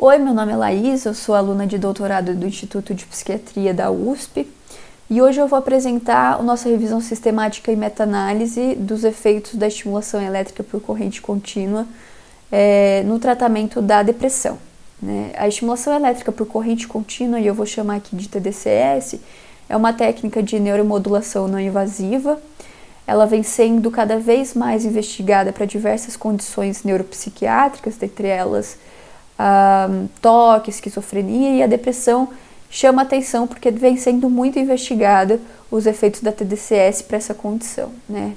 Oi, meu nome é Laís, eu sou aluna de doutorado do Instituto de Psiquiatria da USP e hoje eu vou apresentar a nossa revisão sistemática e meta-análise dos efeitos da estimulação elétrica por corrente contínua no tratamento da depressão. Né? A estimulação elétrica por corrente contínua, e eu vou chamar aqui de TDCS, é uma técnica de neuromodulação não invasiva. Ela vem sendo cada vez mais investigada para diversas condições neuropsiquiátricas, dentre elas toque, esquizofrenia, e a depressão chama atenção porque vem sendo muito investigada os efeitos da TDCS para essa condição. Né?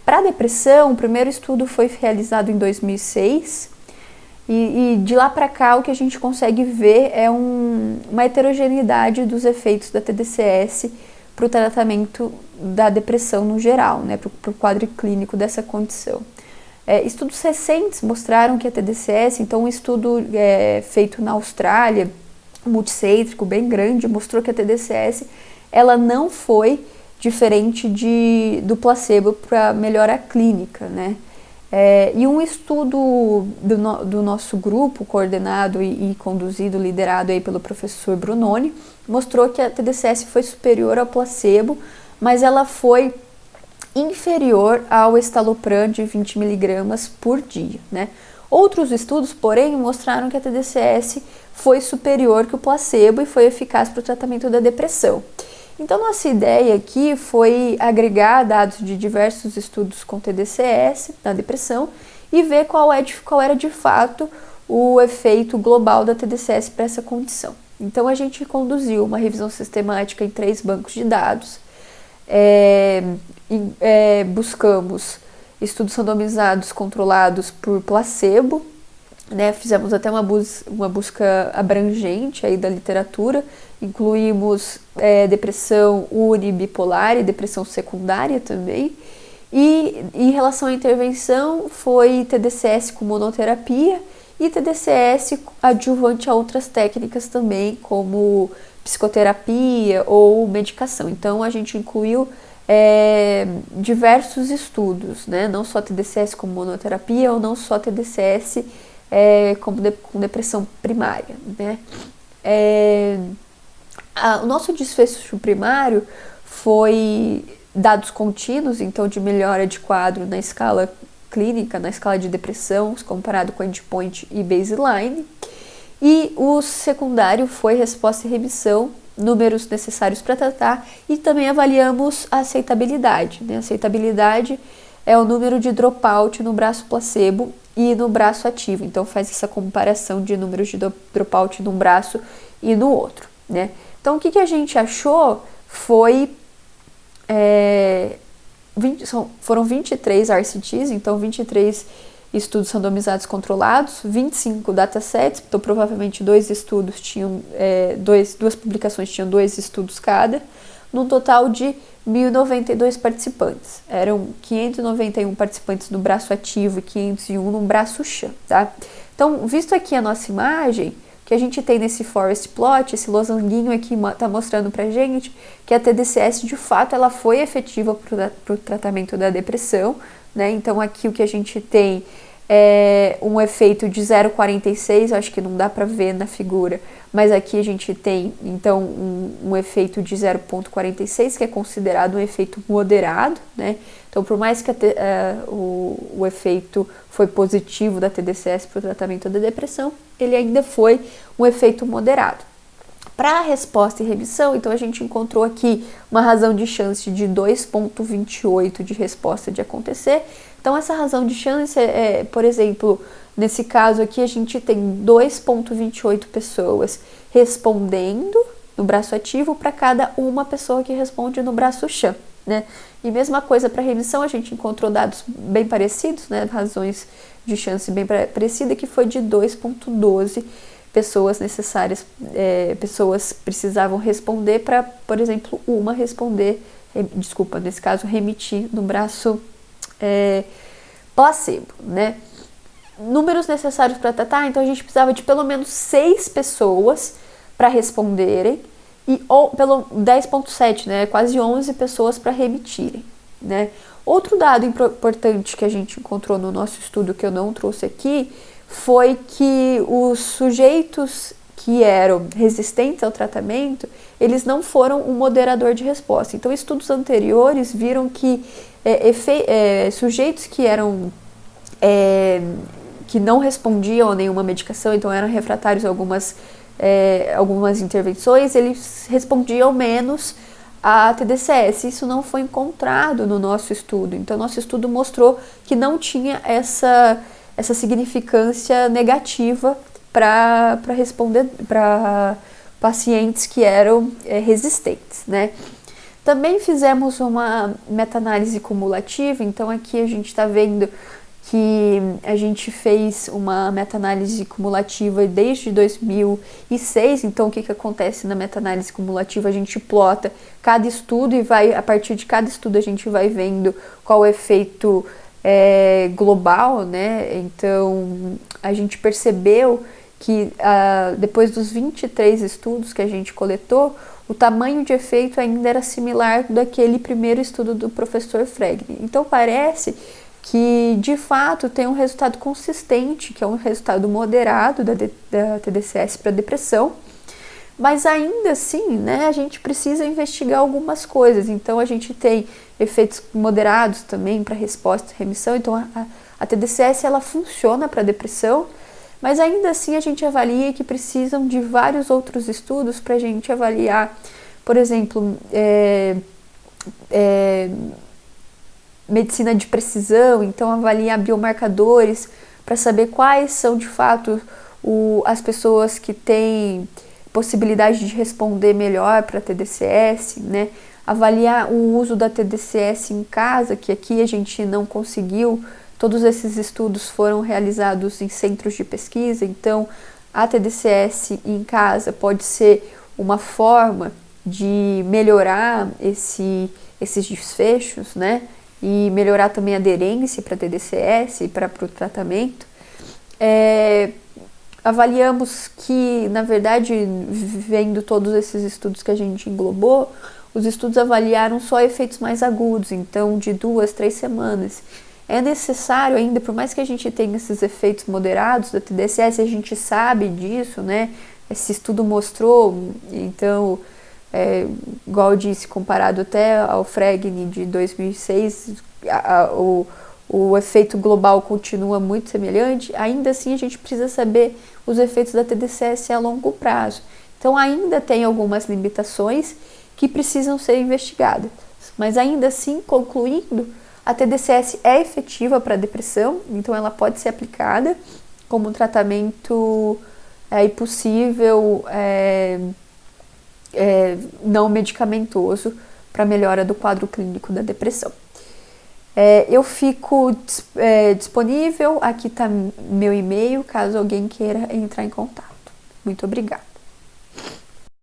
Para a depressão, o primeiro estudo foi realizado em 2006 e de lá para cá o que a gente consegue ver é uma heterogeneidade dos efeitos da TDCS para o tratamento da depressão no geral, né? Para o quadro clínico dessa condição. Estudos recentes mostraram que a TDCS, então um estudo feito na Austrália, multicêntrico, bem grande, mostrou que a TDCS ela não foi diferente do placebo para melhora clínica, né? E um estudo do nosso grupo, coordenado e conduzido, liderado aí pelo professor Brunoni, mostrou que a TDCS foi superior ao placebo, mas ela foi inferior ao estalopram de 20 mg por dia. Né? Outros estudos, porém, mostraram que a TDCS foi superior que o placebo e foi eficaz para o tratamento da depressão. Então, nossa ideia aqui foi agregar dados de diversos estudos com TDCS na depressão e ver qual era de fato o efeito global da TDCS para essa condição. Então, a gente conduziu uma revisão sistemática em 3 bancos de dados. Buscamos estudos randomizados controlados por placebo, né? Fizemos até uma busca abrangente aí da literatura, incluímos depressão unibipolar e depressão secundária também, e em relação à intervenção foi TDCS com monoterapia e TDCS adjuvante a outras técnicas também, como psicoterapia ou medicação. Então a gente incluiu diversos estudos, né? Não só TDCS como monoterapia ou não só TDCS com depressão primária. Né? O nosso desfecho primário foi dados contínuos, então de melhora de quadro na escala clínica, na escala de depressão, comparado com endpoint e baseline. E o secundário foi resposta e remissão, números necessários para tratar, e também avaliamos a aceitabilidade. Né? A aceitabilidade é o número de dropout no braço placebo e no braço ativo. Então faz essa comparação de números de dropout num braço e no outro. Né? Então o que a gente achou foi... foram 23 RCTs, então 23 estudos randomizados controlados, 25 datasets, então provavelmente duas publicações tinham 2 estudos cada, num total de 1.092 participantes. Eram 591 participantes no braço ativo e 501 no braço chã, tá? Então, visto aqui a nossa imagem, que a gente tem nesse forest plot, esse losanguinho aqui está mostrando pra gente que a TDCS, de fato, ela foi efetiva para o tratamento da depressão, né? Então, aqui o que a gente tem é um efeito de 0,46, acho que não dá para ver na figura, mas aqui a gente tem, então, um efeito de 0,46, que é considerado um efeito moderado, né? Então, por mais que o efeito foi positivo da TDCS para o tratamento da depressão, ele ainda foi um efeito moderado. Para a resposta e remissão, então a gente encontrou aqui uma razão de chance de 2,28 de resposta de acontecer. Então essa razão de chance por exemplo, nesse caso aqui a gente tem 2,28 pessoas respondendo no braço ativo para cada uma pessoa que responde no braço chã. Né? E mesma coisa para remissão, a gente encontrou dados bem parecidos, né? Razões de chance bem parecida, que foi de 2,12 pessoas necessárias, pessoas precisavam responder para, por exemplo, uma nesse caso, remitir no braço placebo, né? Números necessários para tratar, então a gente precisava de pelo menos 6 pessoas para responderem, ou pelo 10,7, né? Quase 11 pessoas para remitirem, né? Outro dado importante que a gente encontrou no nosso estudo, que eu não trouxe aqui, foi que os sujeitos que eram resistentes ao tratamento, eles não foram um moderador de resposta. Então, estudos anteriores viram que sujeitos que eram que não respondiam a nenhuma medicação, então eram refratários a algumas intervenções, eles respondiam menos a TDCS. Isso não foi encontrado no nosso estudo. Então, nosso estudo mostrou que não tinha essa significância negativa para responder para pacientes que eram resistentes, né? Também fizemos uma meta-análise cumulativa, então aqui a gente está vendo que a gente fez uma meta-análise cumulativa desde 2006, então o que acontece na meta-análise cumulativa? A gente plota cada estudo e a partir de cada estudo a gente vai vendo qual o efeito global, né? Então a gente percebeu que depois dos 23 estudos que a gente coletou, o tamanho de efeito ainda era similar daquele primeiro estudo do professor Fregni. Então parece que de fato tem um resultado consistente, que é um resultado moderado da TDCS para depressão, mas ainda assim, né, a gente precisa investigar algumas coisas. Então a gente tem efeitos moderados também para resposta e remissão. Então a TDCS ela funciona para depressão, mas ainda assim a gente avalia que precisam de vários outros estudos para a gente avaliar, por exemplo, medicina de precisão, então avaliar biomarcadores para saber quais são de fato as pessoas que têm possibilidade de responder melhor para a TDCS, né? Avaliar o uso da TDCS em casa, que aqui a gente não conseguiu. Todos esses estudos foram realizados em centros de pesquisa, então a TDCS em casa pode ser uma forma de melhorar esses desfechos, né? E melhorar também a aderência para a TDCS e para o tratamento. Avaliamos que, na verdade, vendo todos esses estudos que a gente englobou, os estudos avaliaram só efeitos mais agudos, então de 2, 3 semanas. É necessário ainda, por mais que a gente tenha esses efeitos moderados da TDCS, a gente sabe disso, né? Esse estudo mostrou, então, igual eu disse, comparado até ao Fregni de 2006, o efeito global continua muito semelhante. Ainda assim, a gente precisa saber os efeitos da TDCS a longo prazo. Então, ainda tem algumas limitações que precisam ser investigadas. Mas, ainda assim, concluindo, a TDCS é efetiva para depressão, então ela pode ser aplicada como um tratamento possível, não medicamentoso para melhora do quadro clínico da depressão. Eu fico disponível, aqui está meu e-mail, caso alguém queira entrar em contato. Muito obrigada.